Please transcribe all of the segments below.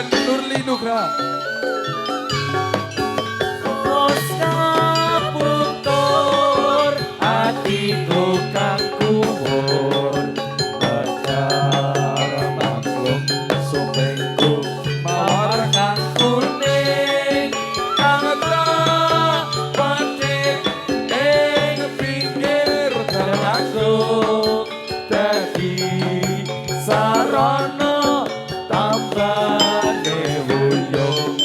dan Nurli Nugra. Putur atiku kang kubur bakar maklum supengku mawar kang kuning kang petik ing pinggir dalanku dadi sarana tambane wuyung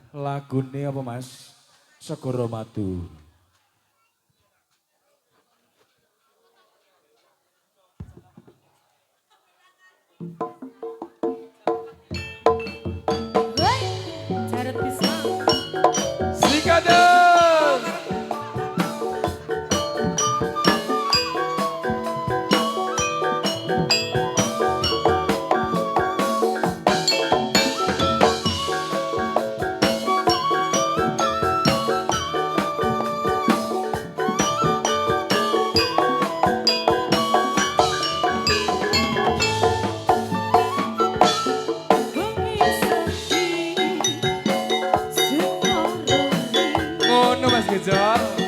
Lagune apa Mas? Segara Madu. Jarod bisa. Sikadeng. Ngono Mas Gejol.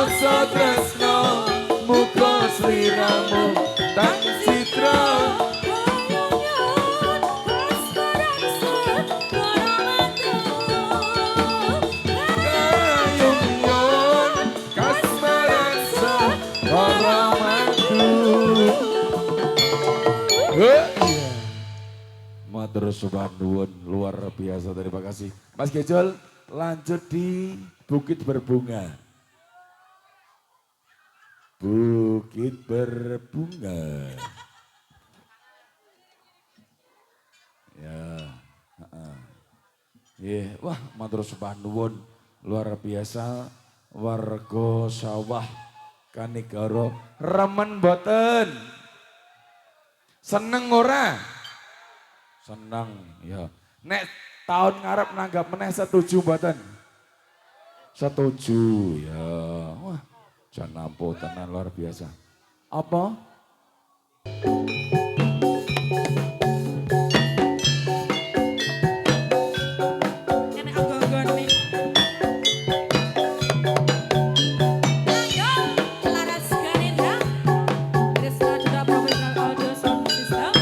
rasa tresno muga sliramu tak citra kayungyon kasmaransa para mantu. Matur suwun luar biasa, terima kasih Mas Gejol. Lanjut di Bukit Berbunga. Bukit Berbunga. Ya. Wah, matur suwun luar biasa. Warga sawah Kanigoro remen boten? Seneng ora? Seneng, ya. Nek tahun ngarep nanggap meneh setuju mboten? Setuju, ya. Wah, jan nampu tenan luar biasa. Apa? Nenek anggon-anggon nih. Ayo, Laras Ganindra. Trisno juga profesional audio sound system.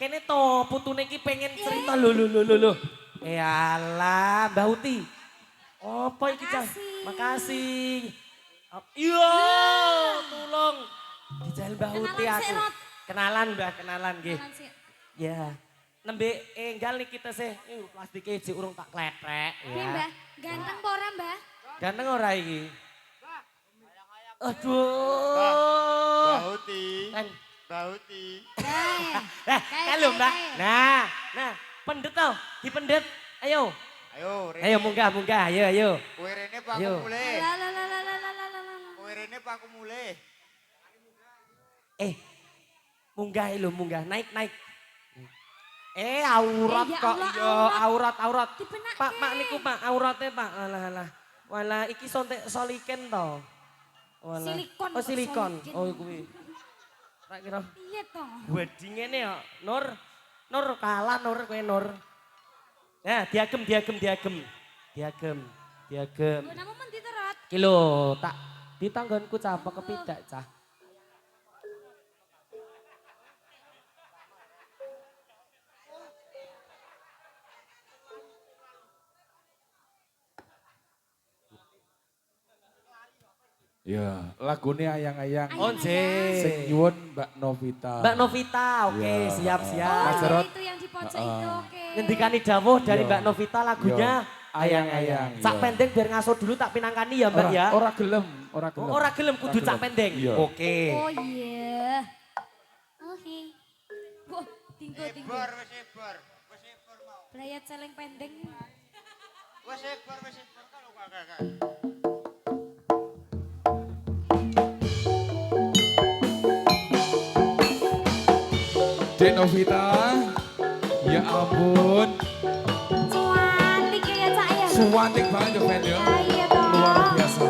kene to, putune iki pengen cerita lho. Alah, Mbak Uti. Apa iki, Cah? Makasih. Iya, tolong. Dijahil Mbak Uti aku. Kenalan, Mbak, kenalan nggih. Ya. Nembe enggal nih kita sih. Plastiknya jek urung tak kletek. Piye, Mbah? Ganteng apa ora, Mbah? Ganteng ora iki? Aduh. Mbak Uti. Kan. Mbak Uti. Kan lho, Mbak. Nah, pendet tau, dipendet. Ayo. Ayo, Munggah. Ayo. Kowe rene Pak Ayo. aku mulai. Lah. Kowe rene Pak aku mulai. Munggah lho, munggah. Naik. Aurat Ya kok. Allah, Yo, aurat. Dipenake. Pak niku Pak, auratnya Pak. Alah. Walah iki soliken to. Walah. Silikon Oh, kok, silikon. soliken. Oh, kuwi. Tak kira Piye to? wedding ngene ya, Nur kalah Nur kowe Nur. Nah, diagem. Nggo namo men diterot. Ki lho, tak ditanggonku cah apa kepidak cah. Ya, lagunya ayang-ayang. Once. Sing nyuwun Mbak Novita. Mbak Novita, oke, Ya. siap. Mas Oh, Jarot. itu yang di pojok itu, oke. Ngendikani dawuh dari Yo. Mbak Novita lagunya Yo. Ayang-ayang, Sak yo. pendek biar ngaso dulu tak pinangkani ya Mbak ya. Ora gelem. Oh, ora gelem kudu Ora cak gelem. pendek. Iya. Oke. Oh iya. Oke. Wah, tinggo. Ebor, wis ebor mau. Belayat celeng pendeng. Wis ebor kalau kakak. Dek Novita. Ya ampun. Cuantik ya, Cak ya. Suwantik banget ya, Ben ya. Iya toh. Luar biasa.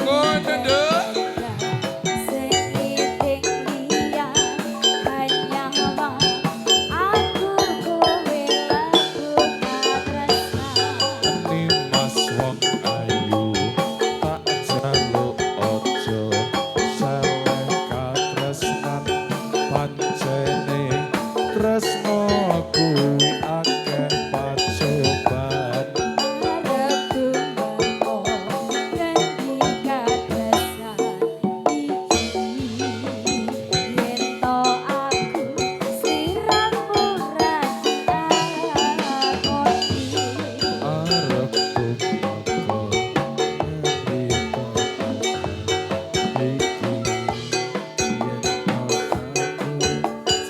Ngono nduk. Nimas wong ayu tak jaluk ojo saleh katresnan pancene tresno kuwi akeh pacoban arep tuku ngeriko iki yen aku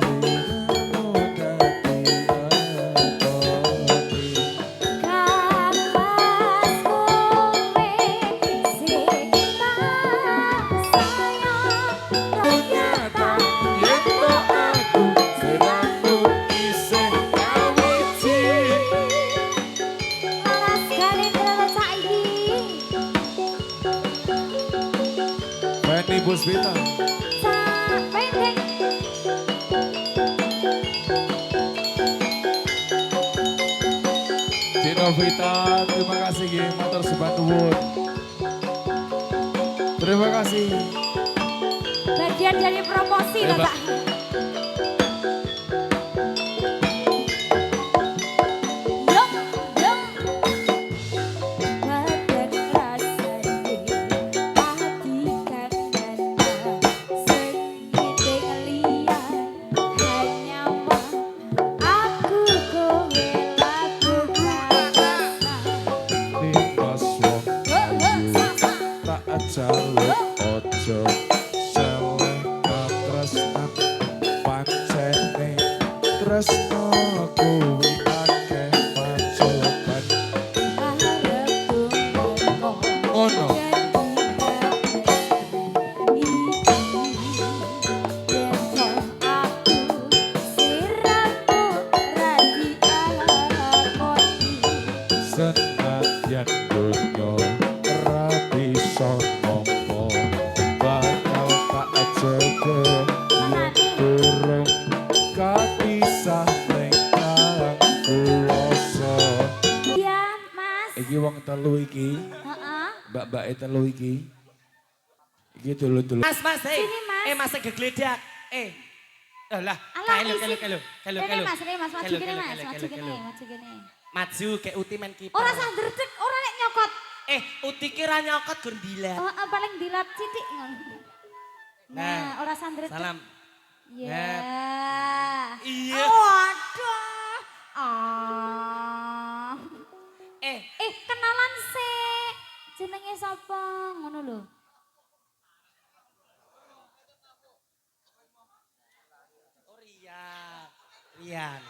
siramu dadi lakoni ternyata yen to aku siramu isih kawiji Benny Puspita Dino Vita, terima kasih Gi, motor sebat nuwun. Terima kasih. Bagian dari promosi Eh, loh, Mbak. Cak. Yuk. Badan rasane ati kangen segiting liyan hanya aku kowe lakukan. Nimas wong tak jaluk ojo saleh katresnan pancene tresno kuwi akeh pacoban ngono senadyan donya wong telu iki, Heeh. mbak-mbak telu iki. Iki dulu-dulu. Mas, Sini, Mas. Mas gegledak. Lah, Alah, kelu. Rene Mas, maju kene Mas, maju kene. Maju kayak Uti main kiper. Ora sah ndredeg, ora nek nyokot. Uti ki ra nyokot gur dilat. Oh, paling dilat sithik ngono. Nah, ora sah ndredeg. Salam. Ya. Iya. Waduh. Ah. Kenalan sik. Jenenge sapa? Ngono lho. Rian.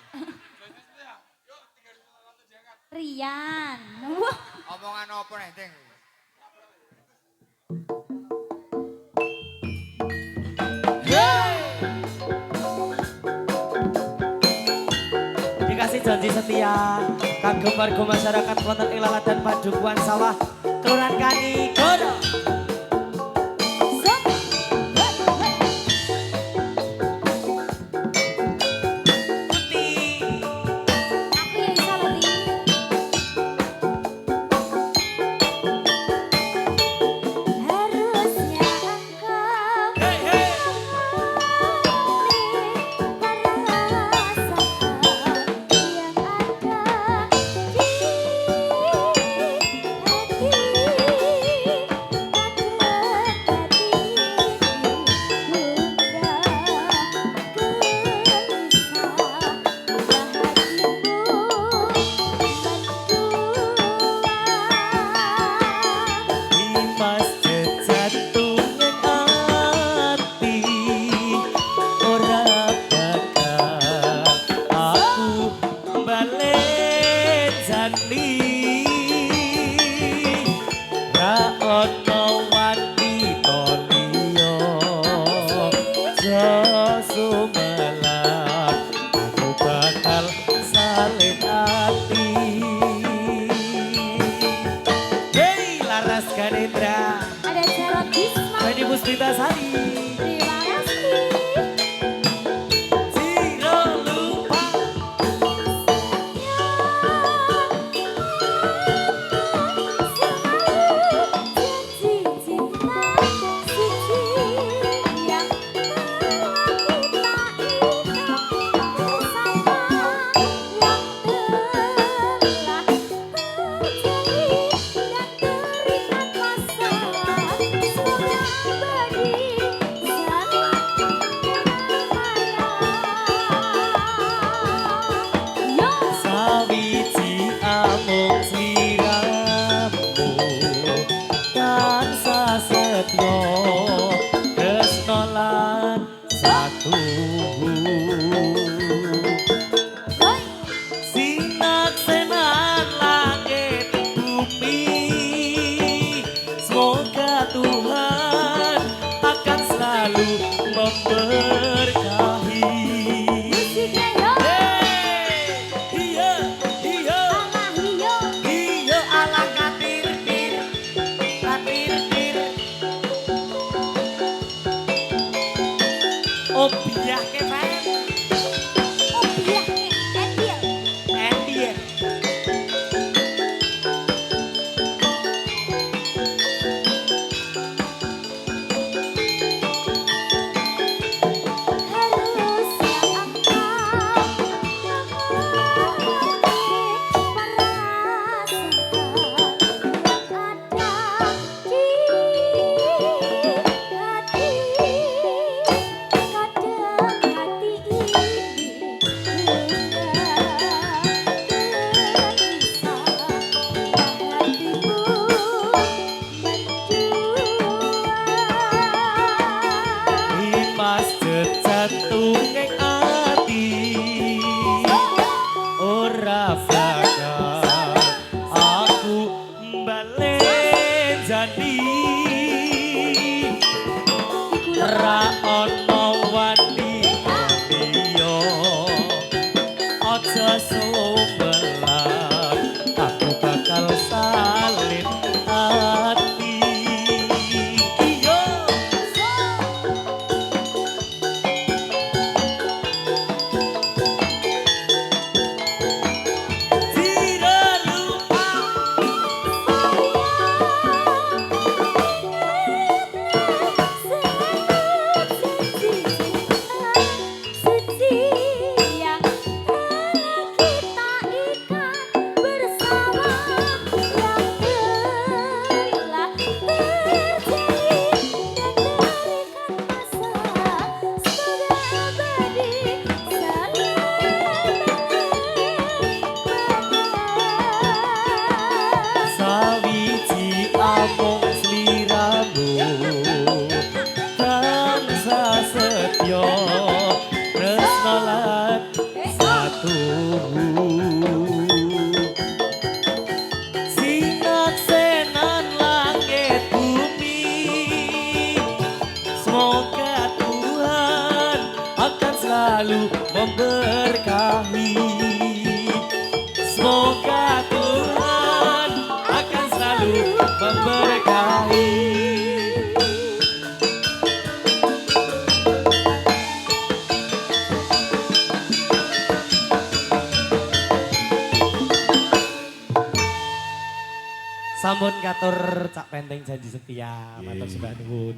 Rian. Wah, Omongan apa nih, Ting? Dikasih janji setia kagem warga masyarakat wonten ing Laladan Padukuhan Sawah Kelurahan Kani Godo. Zop. Uti. Aku ya iso lho, Li. Harusnya engkau merasakan yang ada di hati. selalu memberkahi. Semoga Tuhan akan selalu memberkahi. Sampun katur Cak Penteng janji setia, matur sembah nuwun.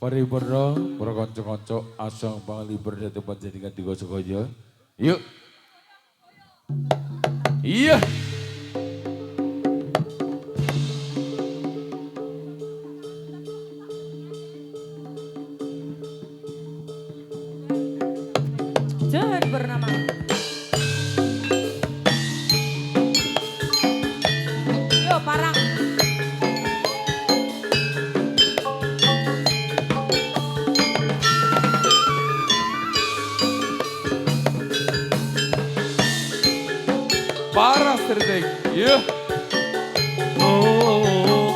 Paripurna para kanca-kanca asang panglipur dhateng panjenengan digosok-gosok. Yuk. Iya. Jangan bernama. Yo parang. Parah Terdek. Yuk. Oh,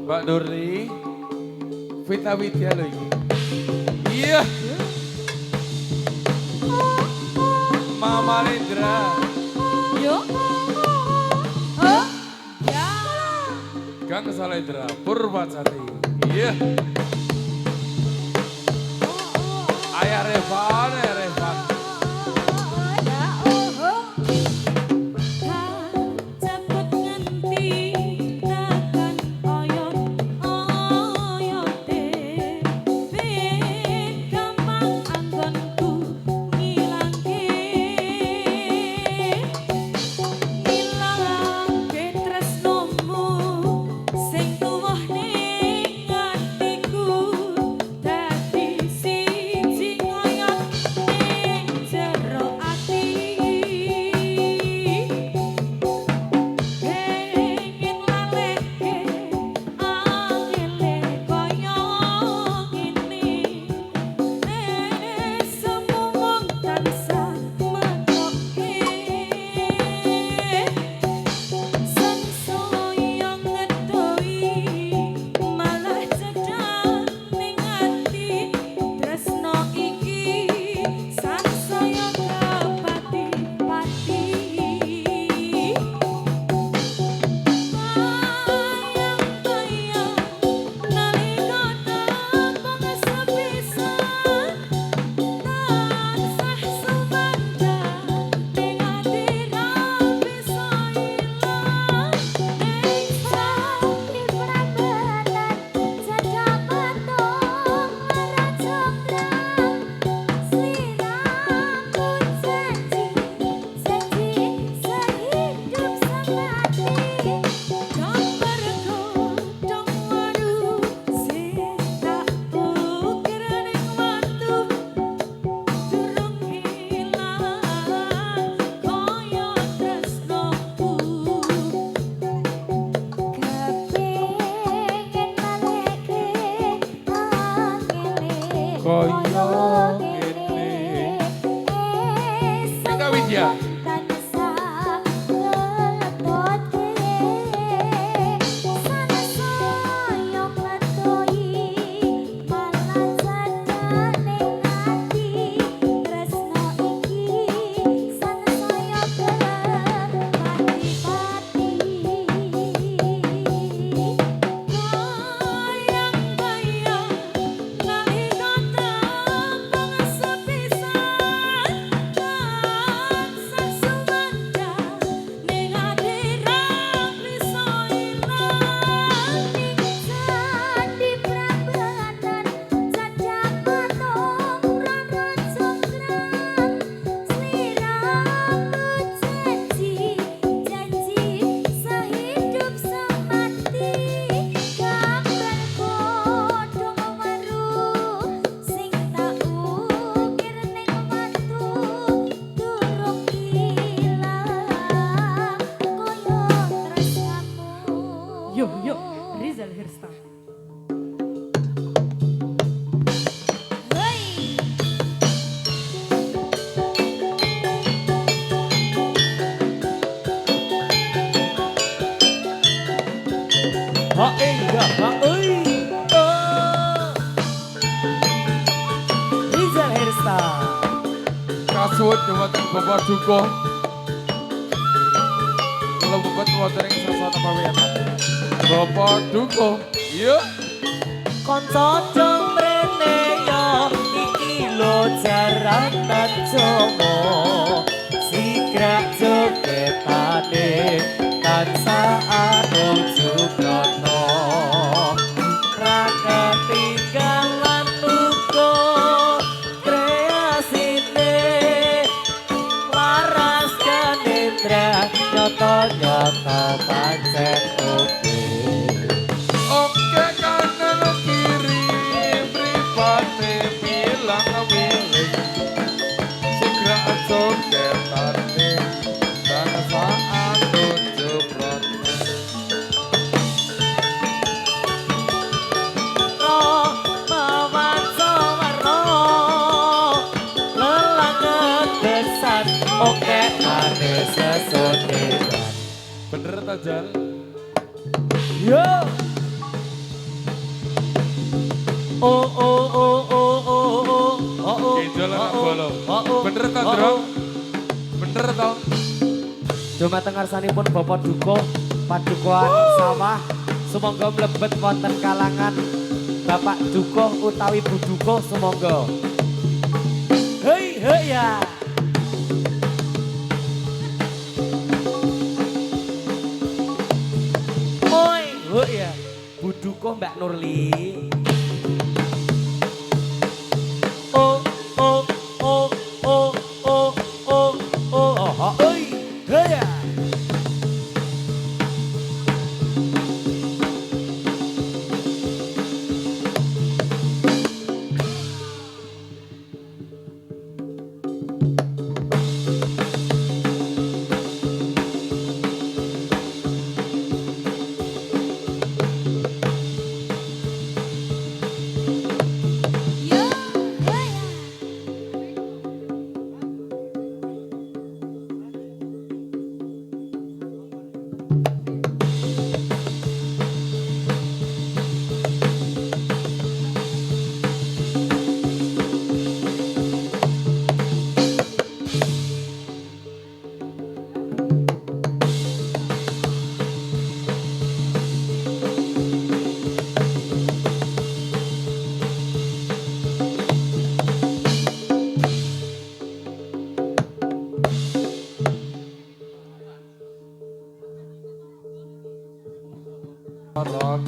Mbak Nurli. Vita Widya loh ini. Iya. Mama Lindra. Yo. Oh. Ya. Gang Salendra Purwacati. Iya. Ayah Revan, ayah Revan. Cepet nganti takkan oyot-oyote ben gampang anggonku ngilangke tresnomu sing tuwuh ning atiku dadi siji oyot ning jero ati. Pengen laleke angele koyo ngene semumung tansah matoke sansaya ngedoi malah cedhak ning ati tresno iki sansaya kepati-pati. Bayang-bayang nalika tampang sepisan tansah sumandang ning ati ra bisa ilang ning sapi prambanan cedhak patung marajonggrang sliramu janji sehidup semati gambarku dong waru sing tak ukir ning watu durung ilang koyo tresnoku. Kepengin naleke angele Koyo ngene. Vita Widya. tansah ngetotke sansaya ngetoi malah cedhak ning ati tresno iki sansaya kepati-pati. Bayang-bayang nalika tampang sepisan tansah iya, oi. Oh. Rizal Hersta. Kasuwun dumateng Bapak Duko. Lebet wonten ing sasana pawiyanan. Bapak Duko, yuk. Kanca jembrene yo iki lho jaran tanjomo. Sigrak joketane tansah anuju brono. Ra ketinggalan uga kreasine laras kanendra nyata-nyata pancen oke. Oke kanan kiri mripate bilang milik. Segera joketane dan saat tujuh oke ane sesoteran. bener tajal. Yo. Oh oh oh oh oh oh oh oh. Kinjol anak oh, bolo. oh, oh, Bener ta, oh, Drong? oh. Bener toh? Dumateng ngarsanipun Bapak Duko, padukuhan sawah, sumangga mlebet wonten kalangan Bapak Duko utawi Bu Duko sumangga. Hei hei ya. Oi, hei ya. Bu Duko Mbak Nurli. Oh oh oh oh oh oh oh oh oi, hei ya. Yo, haya.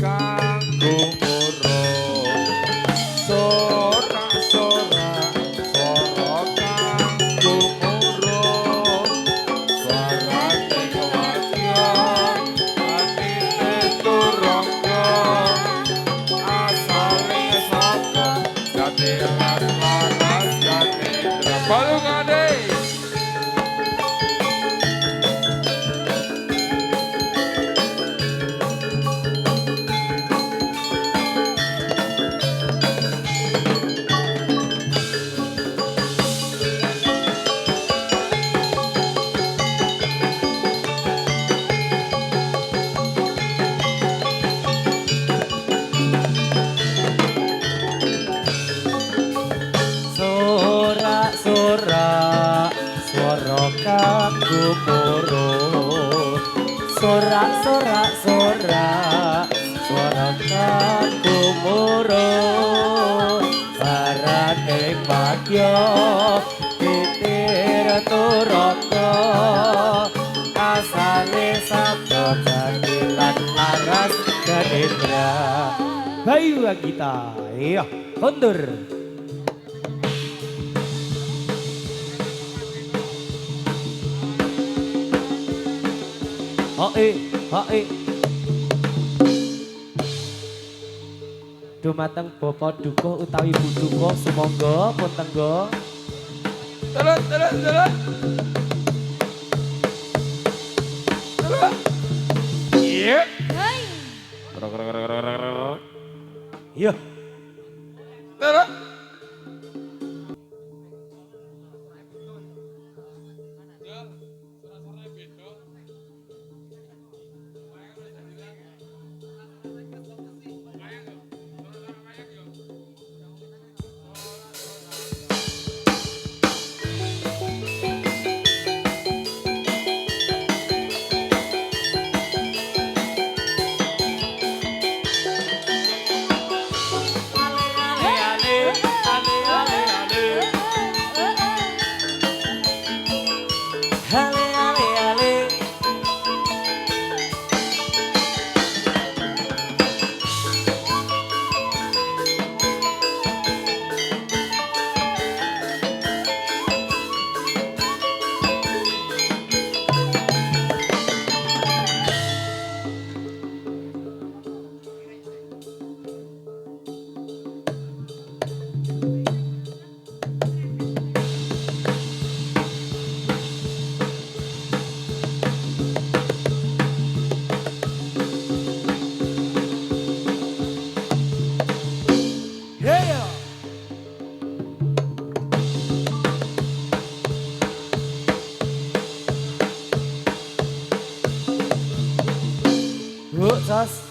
Kang gumurung sorak-sorak sora kang gumurung suarane kewajian atine turangga asale saka jati laras jati balungane. Sorak-sorak swara kang gumurung. Sorak-sorak-sorak swara kang gumurung. Sarane padya titir turata asale sabda jadilan laras ganindra. Bayu Agita, iya, kondur. Hae. Dumateng Bapak Dukuh utawi Bu Dukuh sumangga pun tenggo. Terus. Iya. Hei. Iya. Terus. Bu, Sos.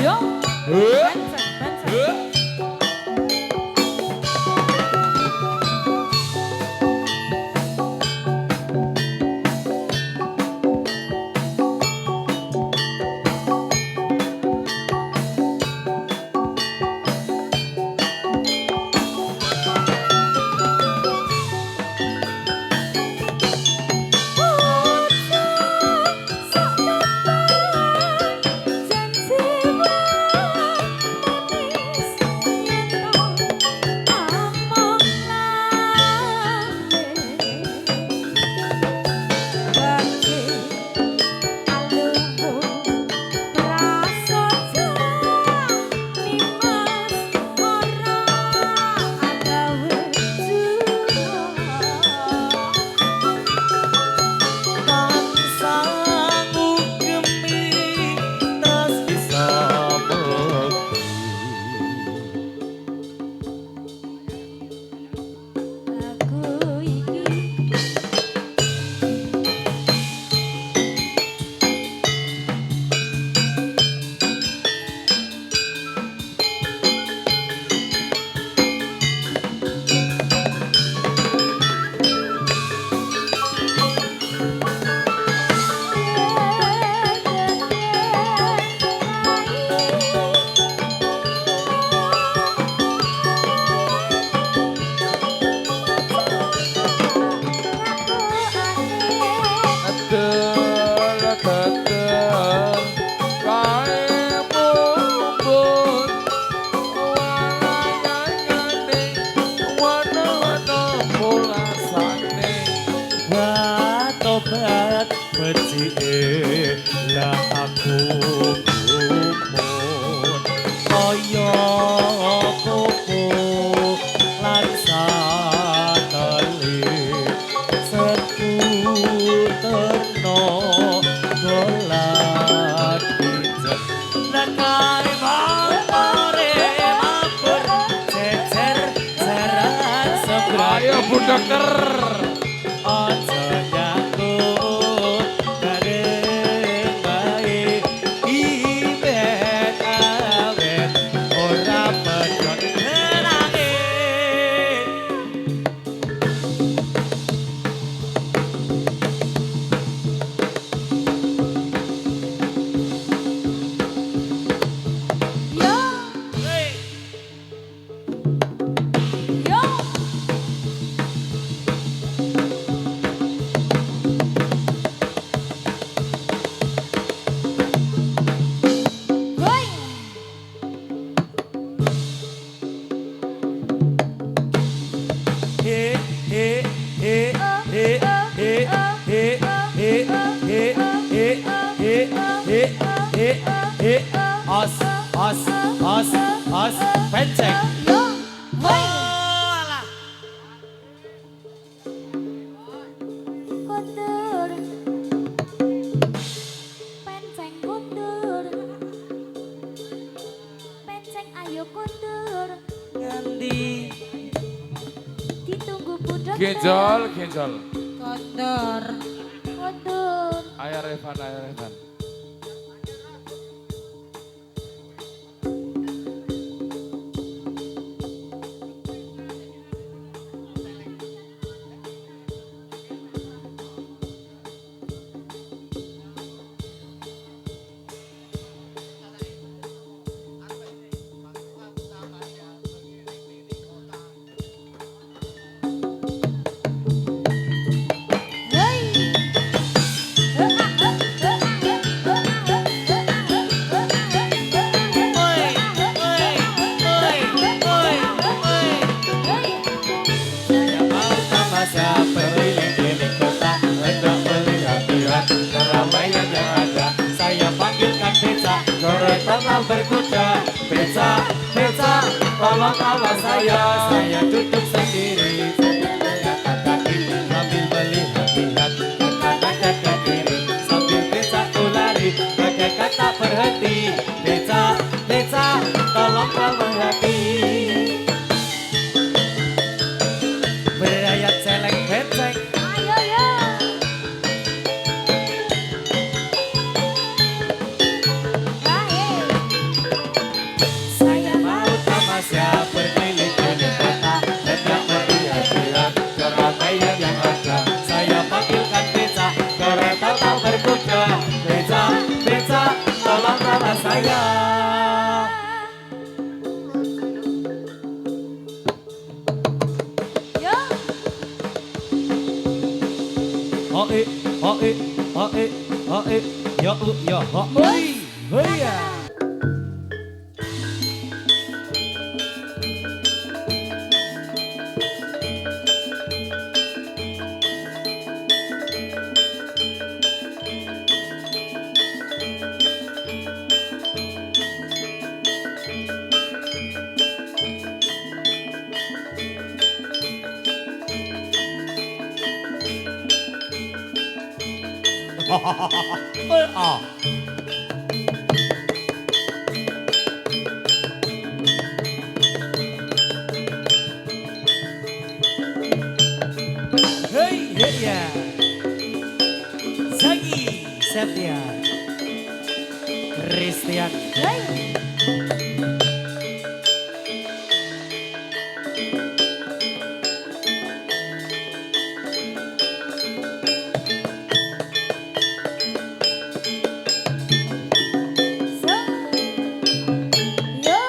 Yo, Eh? Bensen. Eh? Tansah ngugemi terus bisa bekti. Aku iki Adel tetep kae mumbun walayane wana-wana pulasane Tobat becike lah aku gumun kaya kuku lan satelit seputerno golak pijet nakare mapare mapur cecer ceran sebelah ayo Bu Dokter. Aja nyangkut bareng bae ibet awet ora pedot nenange. yo yo Woi He he he he he he he he he he he he os penceng. yo woi Alah. kondur penceng kondur penceng ayo kondur Ngendi? ditunggu budak Genjol, genjol. Kondor. kondur Ayo Revan, ayo Revan. tetap berkuda. Beca, beca, tolong kawal saya duduk sendiri. Sambil melihat-lihat ke kanan dan ke kiri. Sambil beca ku lari, bagaikan tak berhenti. Beca, beca, tolong kawal hati. Berayat celeng beceng. Ayo yo. Ayo. Saya mau tamasya berkeliling-keliling kota. Hendak melihat-lihat keramaian yang ada. Saya panggilkan beca, kereta tak berkuda. Beca, beca, tolong rawat saya. Yo. Hoi, hoi, hoi, hoi, yo yo hoi, hoi ya. Hei, hei ya. Zaki, Setia, Christian. Hey. So. Yo.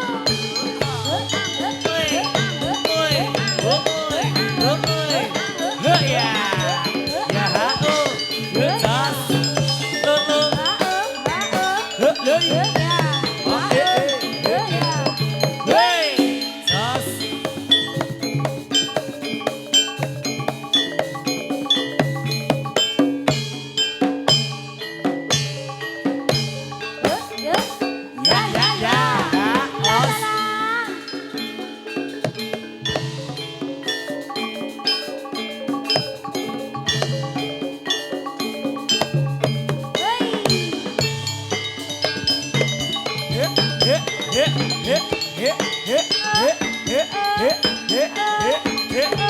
Hei ya. Ya hao, getas, lolo, hei, hei, tas. Ya, ya, ya, os. Hei, hei, hei, hei, hei, hei, hei, hei, hei, hei, hei.